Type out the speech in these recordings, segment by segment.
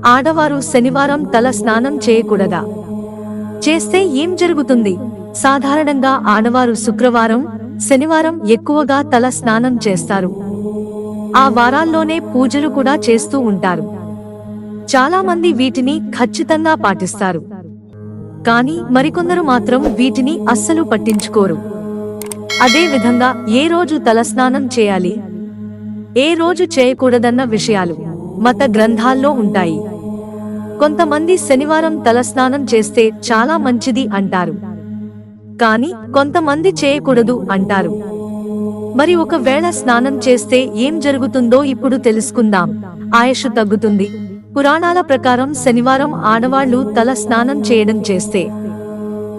ఆడవారు శనివారం తల స్నానం చేయకూడదా? చేస్తే ఏం జరుగుతుంది? సాధారణంగా ఆడవారు శుక్రవారం, శనివారం ఎక్కువగా తల స్నానం చేస్తారు. ఆ వారాల్లోనే పూజలు కూడా చేస్తూ ఉంటారు. చాలా మంది వీటిని ఖచ్చితంగా పాటిస్తారు. కానీ మరికొందరు మాత్రం వీటిని అస్సలు పట్టించుకోరు. అదే విధంగా ఏ రోజు తలస్నానం చేయాలి, ఏ రోజు చేయకూడదన్న విషయాలు మత గ్రంథాల్లో ఉంటాయి. కొంతమంది శనివారం తలస్నానం చేస్తే చాలా మంచిది అంటారు. కానీ కొంతమంది చేయకూడదు అంటారు. మరి ఒకవేళ స్నానం చేస్తే ఏం జరుగుతుందో ఇప్పుడు తెలుసుకుందాం. ఆయుష్ తగ్గుతుంది. పురాణాల ప్రకారం శనివారం ఆడవాళ్లు తల స్నానం చేయడం చేస్తే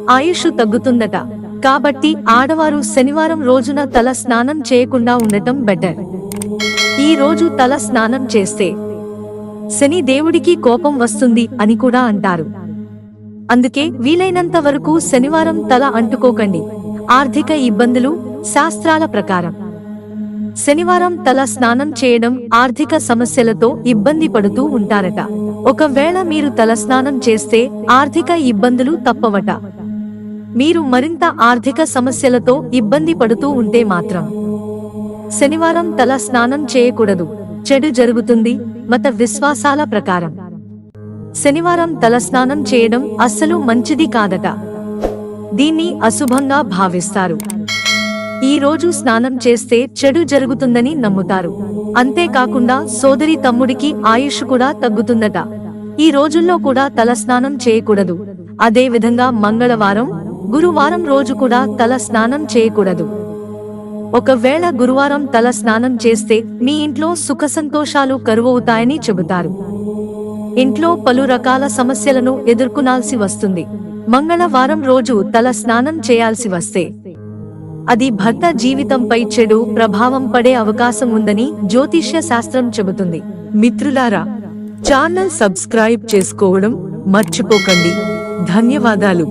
ఆయుష్ తగ్గుతుందట. కాబట్టి ఆడవారు శనివారం రోజున తల స్నానం చేయకుండా ఉండటం బెటర్. ఈ రోజు తల స్నానం చేస్తే శని దేవుడికి కోపం వస్తుంది అని కూడా అంటారు. అందుకే వీలైనంత వరకు శనివారం తల అంటుకోకండి. ఆర్థిక ఇబ్బందులు. శాస్త్రాల ప్రకారం శనివారం తల స్నానం చేయడం ఆర్థిక సమస్యలతో ఇబ్బంది పడుతూ ఉంటారట. ఒకవేళ మీరు తల స్నానం చేస్తే ఆర్థిక ఇబ్బందులు తప్పవట. మీరు మరింత ఆర్థిక సమస్యలతో ఇబ్బంది పడుతూ ఉంటే మాత్రం శనివారం తల స్నానం చేయకూడదు. చెడు జరుగుతుంది. మత విశ్వాసాల ప్రకారం శనివారం తల స్నానం చేయడం అస్సలు మంచిది కాదట. దీన్ని అశుభంగా భావిస్తారు. ఈ రోజు స్నానం చేస్తే చెడు జరుగుతుందని నమ్ముతారు. అంతేకాకుండా సోదరి తమ్ముడికి ఆయుష్ కూడా తగ్గుతుందట. ఈ రోజుల్లో కూడా తల స్నానం చేయకూడదు. అదే విధంగా మంగళవారం, గురువారం రోజు కూడా తల స్నానం చేయకూడదు. ఒకవేళ గురువారం తల స్నానం చేస్తే మీ ఇంట్లో సుఖ సంతోషాలు కరువవుతాయని చెబుతారు. ఇంట్లో పలు రకాల సమస్యలను ఎదుర్కొనాల్సి వస్తుంది. మంగళవారం రోజు తల స్నానం చేయాల్సి వస్తే అది భర్త జీవితంపై చెడు ప్రభావం పడే అవకాశం ఉందని జ్యోతిష్య శాస్త్రం చెబుతుంది. మిత్రులారా, ఛానల్ సబ్స్క్రైబ్ చేసుకోవడం మర్చిపోకండి. ధన్యవాదాలు.